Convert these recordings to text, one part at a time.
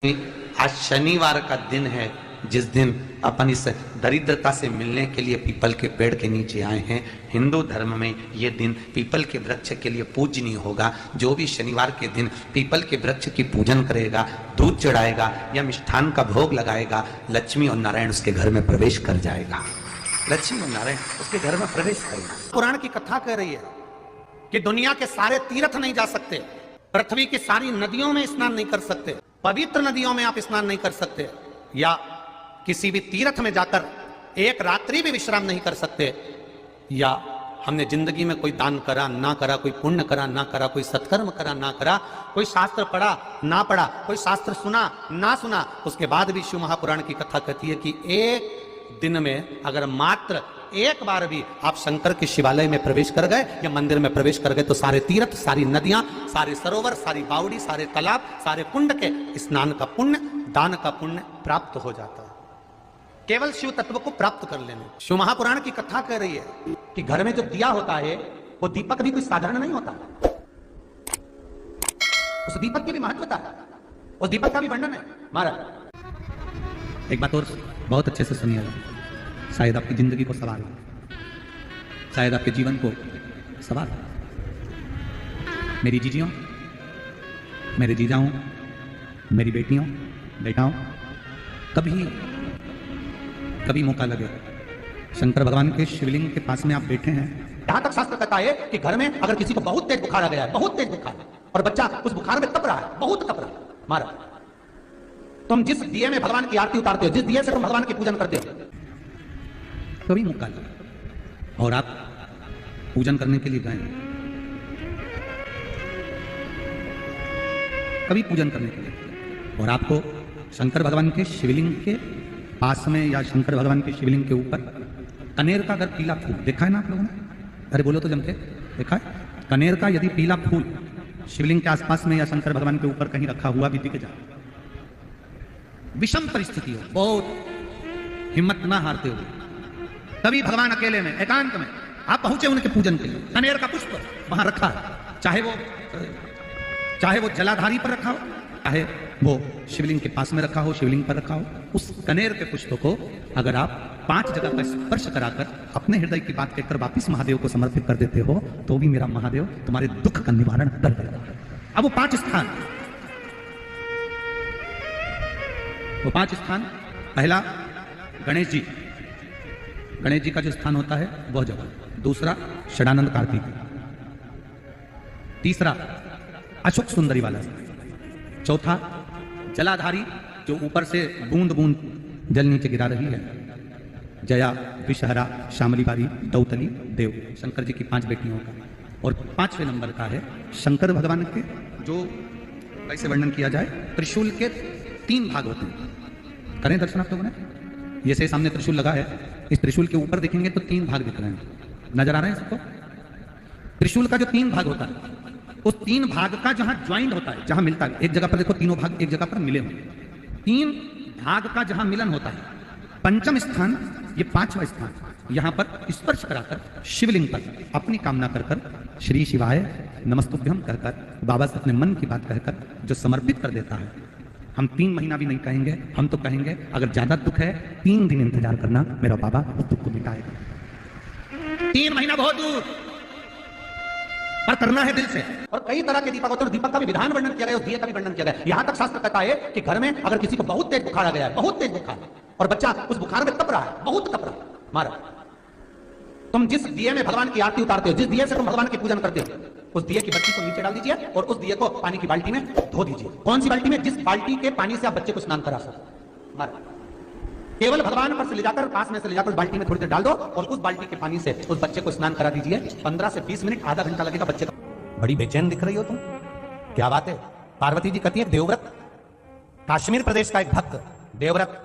आज शनिवार का दिन है, जिस दिन अपन इस दरिद्रता से मिलने के लिए पीपल के पेड़ के नीचे आए हैं। हिंदू धर्म में ये दिन पीपल के वृक्ष के लिए पूजनीय होगा। जो भी शनिवार के दिन पीपल के वृक्ष की पूजन करेगा, दूध चढ़ाएगा या मिष्ठान का भोग लगाएगा, लक्ष्मी और नारायण उसके घर में प्रवेश कर जाएगा। लक्ष्मी और नारायण उसके घर में प्रवेश करेगा। पुराण की कथा कह रही है कि दुनिया के सारे तीर्थ नहीं जा सकते, पृथ्वी की सारी नदियों में स्नान नहीं कर सकते, पवित्र नदियों में आप स्नान नहीं कर सकते, या किसी भी तीर्थ में जाकर एक रात्रि भी विश्राम नहीं कर सकते, या हमने जिंदगी में कोई दान करा ना करा, कोई पुण्य करा ना करा, कोई सत्कर्म करा ना करा, कोई शास्त्र पढ़ा ना पढ़ा, कोई शास्त्र सुना ना सुना, उसके बाद भी शिव महापुराण की कथा कहती है कि एक दिन में अगर मात्र एक बार भी आप शंकर के शिवालय में प्रवेश कर गए या मंदिर में प्रवेश कर गए तो सारे तीर्थ, सारी नदियां, सारे सरोवर, सारी बावड़ी, सारे तालाब, सारे कुंड के स्नान का पुण्य, दान का पुण्य प्राप्त हो जाता है। केवल शिव तत्व को प्राप्त कर लेने। शिव महापुराण की कथा कह रही है कि घर में जो दिया होता है वो दीपक भी कोई साधारण नहीं होता, उस दीपक की भी महत्वता है, उस दीपक का भी वर्णन है। महाराज एक बात और बहुत अच्छे से सुनिएगा, शायद आपकी जिंदगी को सवाल हो, शायद आपके जीवन को सवाल हो। मेरी जीजियों, मेरे जीजाओं, मेरी बेटियों, बेटाओं, कभी मौका लगे शंकर भगवान के शिवलिंग के पास में आप बैठे हैं। यहां तक शास्त्र कहता है कि घर में अगर किसी को बहुत तेज बुखार आ गया है, बहुत तेज बुखार, और बच्चा उस बुखार में तप रहा है, बहुत तप रहा है, महाराज तुम जिस दिए में भगवान की आरती उतारते हो, जिस दिए से तुम भगवान की पूजन करते हो, कभी मौका लगे और आप पूजन करने के लिए गए, कभी पूजन करने के लिए, और आपको शंकर भगवान के शिवलिंग के पास में या शंकर भगवान के शिवलिंग के ऊपर कनेर का अगर पीला फूल देखा है ना आप लोगों ने, अरे बोलो तो जमके, देखा है? कनेर का यदि पीला फूल शिवलिंग के आसपास में या शंकर भगवान के ऊपर कहीं रखा हुआ भी दिख जाए, विषम परिस्थिति हो, बहुत हिम्मत ना हारते हुए, तभी भगवान अकेले में एकांत में आप पहुंचे उनके पूजन के लिए, कनेर का पुष्प वहां रखा है, चाहे वो जलाधारी पर रखा हो, चाहे वो शिवलिंग के पास में रखा हो, शिवलिंग पर रखा हो, उस कनेर के पुष्प को अगर आप 5 जगह पर स्पर्श कराकर अपने हृदय की बात कहकर वापिस महादेव को समर्पित कर देते हो, तो भी मेरा महादेव तुम्हारे दुख का निवारण कर देगा। अब वो 5 स्थान, पहला गणेश जी का जो स्थान होता है वह जगह, दूसरा षडानंद कार्तिक, तीसरा अशोक सुंदरी वाला, चौथा जलाधारी जो ऊपर से बूंद बूंद जल नीचे गिरा रही है, जया, विषहरा, शामली बारी, दौतली, देव, शंकर जी की 5 बेटियों का, और 5वें नंबर का है शंकर भगवान के, जो कैसे वर्णन किया जाए, त्रिशूल के 3 भाग होते हैं। करें दर्शन आप लोगों ने, ये से सामने त्रिशूल लगा है, इस त्रिशूल के ऊपर देखेंगे तो 3 भाग दिख रहे हैं, नजर आ रहे हैं सबको? त्रिशूल का जो 3 भाग होता है, उस 3 भाग का जहां ज्वाइंट होता है, जहां मिलता है, एक जगह पर देखो तीनों भाग एक जगह पर मिले हुए, 3 भाग का जहां मिलन होता है, 5वां स्थान, ये 5वां स्थान, यहां पर स्पर्श कराकर शिवलिंग पर अपनी कामना कर श्री शिवाय नमस्तुभ्यम कहकर बाबा से अपने मन की बात कहकर जो समर्पित कर देता है, हम 3 महीना भी नहीं कहेंगे, हम तो कहेंगे अगर ज्यादा दुख है 3 दिन इंतजार करना, मेरा बाबा उस दुख को मिटाएगा। 3 महीना बहुत दूर, पर करना है दिल से। और कई तरह के दीपक होते हैं, दीपक का भी विधान वर्णन किया गया, उस दिए का भी वर्णन किया गया। यहां तक शास्त्र कहता है कि घर में अगर किसी को बहुत तेज बुखार आ गया है, बहुत तेज बुखार, और बच्चा उस बुखार में तप रहा है, बहुत तप रहा है, महाराज तुम जिस दिए में भगवान की आरती उतारते हो, जिस दिए से तुम भगवान की पूजन करते हो, उस दिए की बत्ती को नीचे डाल दीजिए और उस दिए को पानी की बाल्टी में धो दीजिए। कौन सी बाल्टी में? जिस बाल्टी के पानी से आप बच्चे को स्नान करा सको, महाराज केवल भगवान पर से ले जाकर, पास में से ले जाकर उस बाल्टी में थोड़ी देर डाल दो और उस बाल्टी के पानी से उस बच्चे को स्नान करा दीजिए। 15 से 20 मिनट, आधा घंटा लगेगा बच्चे का। बड़ी बेचैन दिख रही हो तुम, क्या बात है? पार्वती जी कहती है, देवव्रत, कश्मीर प्रदेश का एक भक्त देवव्रत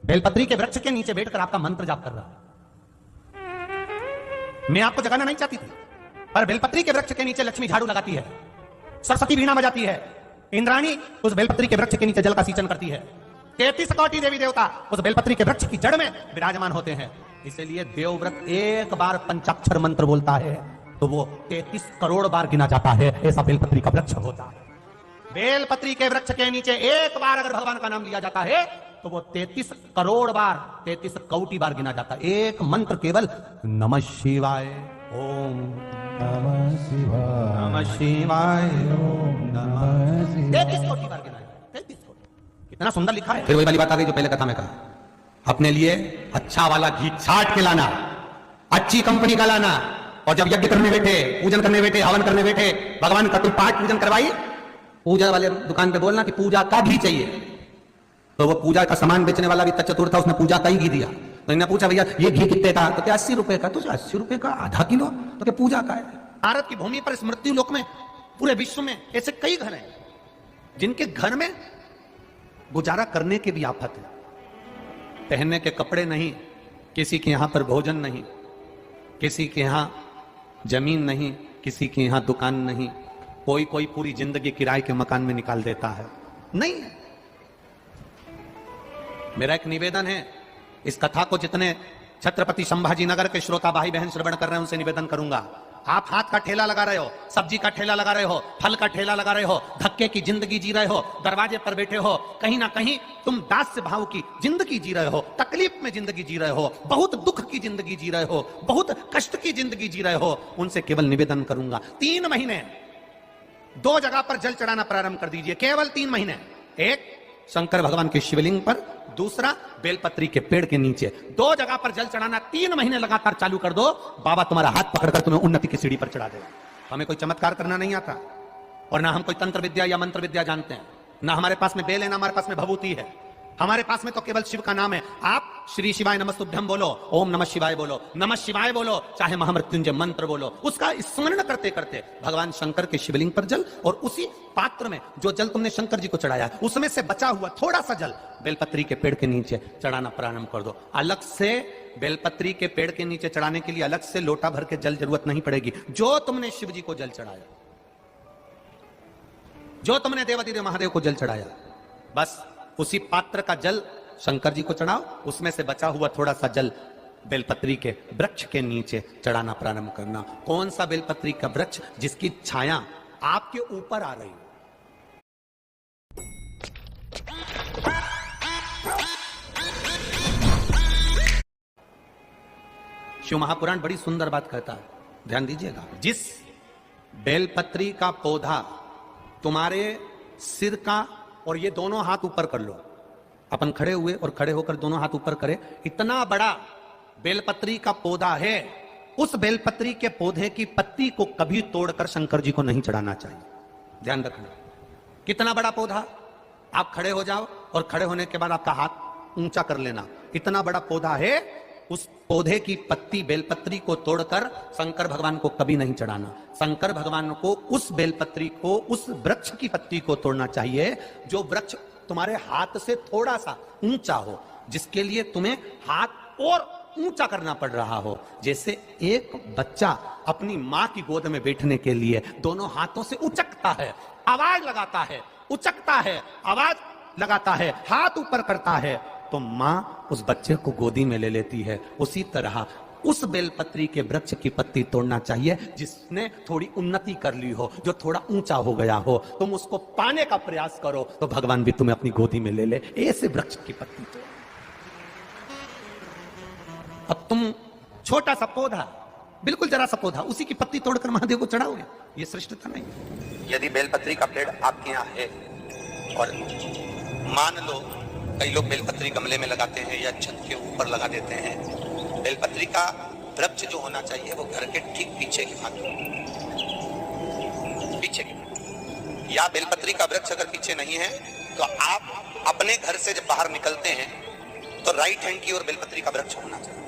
बेलपत्री के वृक्ष के नीचे बैठकर आपका मंत्र जाप कर रहा है। मैं आपको जगाना नहीं चाहती थी, पर बेलपत्री के वृक्ष के नीचे लक्ष्मी झाड़ू लगाती है, सरस्वती वीणा बजाती है, इंद्राणी उस बेलपत्री के वृक्ष के नीचे जल का सिंचन करती है, 33 कोटि देवी देवता उस बेलपत्री के वृक्ष की जड़ में विराजमान होते हैं। इसलिए देवव्रत एक बार पंचाक्षर मंत्र बोलता है तो वो 33 करोड़ बार गिना जाता है, ऐसा बेलपत्री का वृक्ष होता है। बेलपत्री के वृक्ष के नीचे एक बार अगर भगवान का नाम लिया जाता है तो वो 33 करोड़ बार, 33 कौटी बार गिना जाता है। एक मंत्र केवल नमः शिवाय ओम नमः शिवाय, नमः शिवाय ओम नमः शिवाय। 33 कौटी बार गिना जाता है। 33 कौटी, कितना सुंदर लिखा है। फिर वही वाली बात आ गई जो पहले कथा में कहा, अपने लिए अच्छा वाला घी छाट के लाना, अच्छी कंपनी का लाना, और जब यज्ञ करने बैठे, पूजन करने बैठे, हवन करने बैठे, भगवान का कोई पाठ पूजन करवाई, पूजा वाले दुकान पे बोलना कि पूजा का घी चाहिए, तो वो पूजा का सामान बेचने वाला भी तत्चतुर था, उसने पूजा का ही घी दिया। तो इन्हें पूछा भैया ये घी कितने का, तो क्या 80 रुपए का, तो 80 रुपए का आधा किलो, तो क्या पूजा का है। भारत की भूमि पर, मृत्यु लोक में, पूरे विश्व में ऐसे कई घर हैं जिनके घर में गुजारा करने की भी आफत है, पहनने के कपड़े नहीं, किसी के यहां पर भोजन नहीं, किसी के यहां जमीन नहीं, किसी के यहां दुकान नहीं, कोई कोई पूरी जिंदगी किराए के मकान में निकाल देता है। नहीं है। मेरा एक निवेदन है, इस कथा को जितने छत्रपति संभाजी नगर के श्रोता भाई बहन श्रवण कर रहे हैं उनसे निवेदन करूंगा, आप हाथ का ठेला लगा रहे हो, सब्जी का ठेला लगा रहे हो, फल का ठेला लगा रहे हो, धक्के की जिंदगी जी रहे हो, दरवाजे पर बैठे हो, कहीं ना कहीं तुम दास्य भाव की जिंदगी जी रहे हो, तकलीफ में जिंदगी जी रहे हो, बहुत दुख की जिंदगी जी रहे हो, बहुत कष्ट की जिंदगी जी रहे हो, उनसे केवल निवेदन करूंगा 3 महीने 2 जगह पर जल चढ़ाना प्रारंभ कर दीजिए, केवल 3 महीने। एक शंकर भगवान के शिवलिंग पर, दूसरा बेलपत्री के पेड़ के नीचे, 2 जगह पर जल चढ़ाना 3 महीने लगातार चालू कर दो, बाबा तुम्हारा हाथ पकड़कर तुम्हें उन्नति की सीढ़ी पर चढ़ा देगा। हमें कोई चमत्कार करना नहीं आता, और ना हम कोई तंत्र विद्या या मंत्र विद्या जानते हैं, ना हमारे पास में बेल है, ना हमारे पास में भभूति है, हमारे पास में तो केवल शिव का नाम है। आप श्री शिवाय नमस्तुभ्यं बोलो, ओम नमः शिवाय बोलो, नमः शिवाय बोलो, चाहे महामृत्युंजय मंत्र बोलो, उसका स्मरण करते करते भगवान शंकर के शिवलिंग पर जल, और उसी पात्र में जो जल तुमने शंकर जी को चढ़ाया उसमें से बचा हुआ थोड़ा सा जल बेलपत्री के पेड़ के नीचे चढ़ाना प्रारंभ कर दो। अलग से बेलपत्री के पेड़ के नीचे चढ़ाने के लिए अलग से लोटा भर के जल जरूरत नहीं पड़ेगी। जो तुमने शिव जी को जल चढ़ाया, जो तुमने देवादिदेव महादेव को जल चढ़ाया, बस उसी पात्र का जल शंकर जी को चढ़ाओ, उसमें से बचा हुआ थोड़ा सा जल बेलपत्री के वृक्ष के नीचे चढ़ाना प्रारंभ करना। कौन सा बेलपत्री का वृक्ष? जिसकी छाया आपके ऊपर आ रही हो। शिव महापुराण बड़ी सुंदर बात कहता है, ध्यान दीजिएगा। जिस बेलपत्री का पौधा तुम्हारे सिर का, और ये दोनों हाथ ऊपर कर लो, अपन खड़े हुए और खड़े होकर दोनों हाथ ऊपर करें, इतना बड़ा बेलपत्री का पौधा है, उस बेलपत्री के पौधे की पत्ती को कभी तोड़कर शंकर जी को नहीं चढ़ाना चाहिए। ध्यान रखना, कितना बड़ा पौधा। आप खड़े हो जाओ और खड़े होने के बाद आपका हाथ ऊंचा कर लेना, इतना बड़ा पौधा है, उस पौधे की पत्ती बेलपत्री को तोड़कर शंकर भगवान को कभी नहीं चढ़ाना। शंकर भगवान को उस बेलपत्री को, उस वृक्ष की पत्ती को तोड़ना चाहिए जो वृक्ष तुम्हारे हाथ से थोड़ा सा ऊंचा हो, जिसके लिए तुम्हें हाथ और ऊंचा करना पड़ रहा हो। जैसे एक बच्चा अपनी मां की गोद में बैठने के लिए दोनों हाथों से उचकता है, आवाज लगाता है, उचकता है, आवाज लगाता है, हाथ ऊपर करता है, तो मां उस बच्चे को गोदी में ले लेती है। उसी तरह उस बेलपत्री के वृक्ष की पत्ती तोड़ना चाहिए जिसने थोड़ी उन्नति कर ली हो, जो थोड़ा ऊंचा हो गया हो। तुम उसको पाने का प्रयास करो तो भगवान भी तुम्हें अपनी गोदी में ले ले। ऐसे वृक्ष की पत्ती तोड़। अब तुम छोटा सा पौधा, बिल्कुल जरा सा पौधा, उसी की पत्ती तोड़कर महादेव को चढ़ाओगे, ये श्रेष्ठता नहीं। यदि बेलपत्री का पेड़ आपके यहाँ है, और मान लो कई लोग बेलपत्री गमले में लगाते हैं या छत के ऊपर लगा देते हैं, बेलपत्री का वृक्ष जो होना चाहिए वो घर के ठीक पीछे की बात हो, पीछे की। या बेलपत्री का वृक्ष अगर पीछे नहीं है तो आप अपने घर से जब बाहर निकलते हैं तो राइट हैंड की ओर बेलपत्री का वृक्ष होना चाहिए।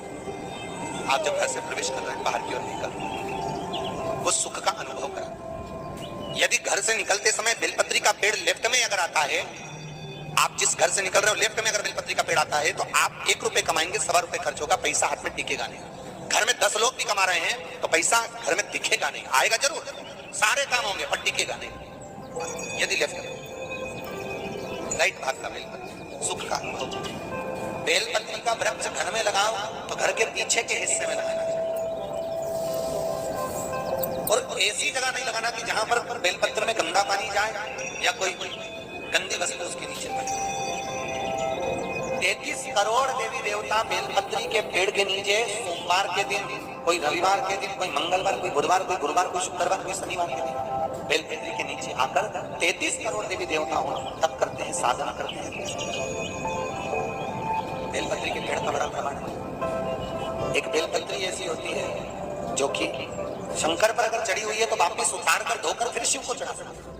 आप जब घर से प्रवेश कर रहे हैं, बाहर की ओर निकल, वो सुख का अनुभव करें। यदि घर से निकलते समय बेलपत्री का पेड़ लेफ्ट में अगर आता है, आप जिस घर से निकल रहे हो लेफ्ट में अगर बेलपत्री का पेड़ आता है, तो आप 1 रुपए कमाएंगे, 1.25 रुपए खर्च होगा, पैसा हाथ में टिकेगा नहीं। घर में 10 लोग भी कमा रहे हैं तो पैसा घर में दिखेगा नहीं, आएगा जरूर, सारे काम होंगे पर टिकेगा नहीं। यदि लेफ्ट में राइट भाग का बेलपत्री, सुख का अनुभव। बेलपत्री का वृक्ष घर में लगाओ तो घर के पीछे के हिस्से में लगाना चाहिए, और ऐसी जगह नहीं लगाना कि जहां पर बेलपत्र में गंदा पानी जाए या कोई गंदी वस्तु उसके नीचे पड़ी। 33 करोड़ देवी देवता बेलपत्री के पेड़ के नीचे सोमवार के दिन, कोई रविवार के दिन, कोई मंगलवार, कोई बुधवार, कोई गुरुवार, कोई शुक्रवार, कोई शनिवार के दिन बेलपत्री के नीचे आकर 33 करोड़ देवी देवता हो तप करते हैं, साधना करते हैं। बेलपत्री के पेड़ का बड़ा प्रमाण है। एक बेलपत्री ऐसी होती है जो कि शंकर पर अगर चढ़ी हुई है तो वापिस उतार कर धोकर फिर शिव को चढ़ा सकते हैं।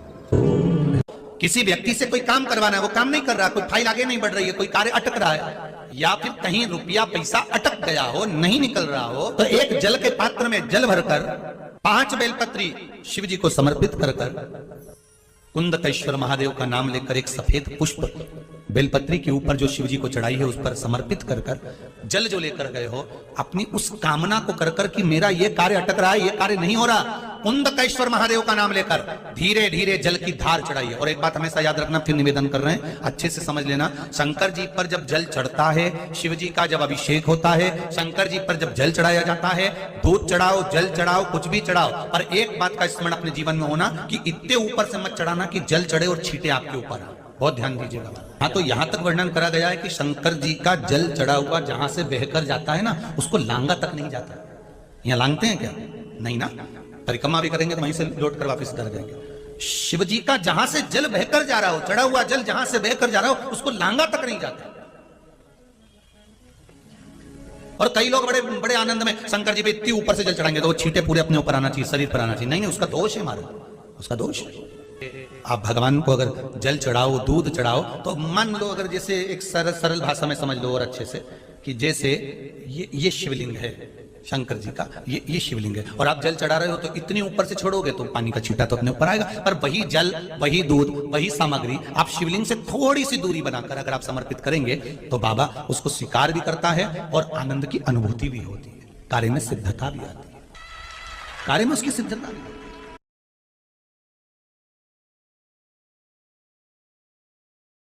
किसी व्यक्ति से कोई काम करवाना है, वो काम नहीं कर रहा, कोई फाइल आगे नहीं बढ़ रही है, कोई कार्य अटक रहा है, या फिर कहीं रुपया पैसा अटक गया हो, नहीं निकल रहा हो, तो एक जल के पात्र में जल भरकर 5 बेलपत्री शिव जी को समर्पित कर कुंदकेश्वर महादेव का नाम लेकर एक सफेद पुष्प बेलपत्री के ऊपर जो शिव जी को चढ़ाई है उस पर समर्पित कर जल जो लेकर गए हो, अपनी उस कामना को कर कि मेरा ये कार्य अटक रहा है, ये कार्य नहीं हो रहा, कुंदकेश्वर महादेव का नाम लेकर धीरे धीरे जल की धार चढ़ाइए। और एक बात हमेशा याद रखना, फिर निवेदन कर रहे हैं, अच्छे से समझ लेना, शंकर जी पर जब जल चढ़ता है, शिव जी का जब अभिषेक होता है, शंकर जी पर जब जल चढ़ाया जाता है, दूध चढ़ाओ, जल चढ़ाओ, कुछ भी चढ़ाओ, पर एक बात का स्मरण अपने जीवन में होना कि इतने ऊपर से मत चढ़ाना कि जल चढ़े और छींटे आपके ऊपर। बहुत ध्यान दीजिएगा। हाँ, तो यहां तक वर्णन करा गया है कि शंकर जी का जल चढ़ा हुआ जहां से बहकर जाता है ना, उसको लांगा तक नहीं जाता। यहाँ लांगते हैं क्या? नहीं ना, परिक्रमा भी करेंगे तो वहीं से लौट कर वापस कर जाएंगे। शिव जी का जहां से जल बहकर जा रहा हो, चढ़ा हुआ जल जहां से बहकर जा रहा हो, उसको लांगा तक नहीं जाता। और कई लोग बड़े बड़े आनंद में शंकर जी पे इतनी ऊपर से जल चढ़ाएंगे तो वो छींटे पूरे अपने ऊपर आना चाहिए, शरीर पर आना चाहिए। नहीं, उसका दोष है हमारा, उसका दोष है। आप भगवान को अगर जल चढ़ाओ, दूध चढ़ाओ, तो मान लो अगर जैसे एक सरल भाषा में समझ लो और अच्छे से, कि जैसे ये शिवलिंग है शंकर जी का, ये शिवलिंग है, और आप जल चढ़ा रहे हो तो इतनी ऊपर से छोड़ोगे तो पानी का छींटा तो अपने ऊपर आएगा, पर वही जल, वही दूध, वही सामग्री आप शिवलिंग से थोड़ी सी दूरी बनाकर अगर आप समर्पित करेंगे तो बाबा उसको स्वीकार भी करता है और आनंद की अनुभूति भी होती है, कार्य में सिद्धता भी आती है, कार्य में उसकी सिद्धता भी।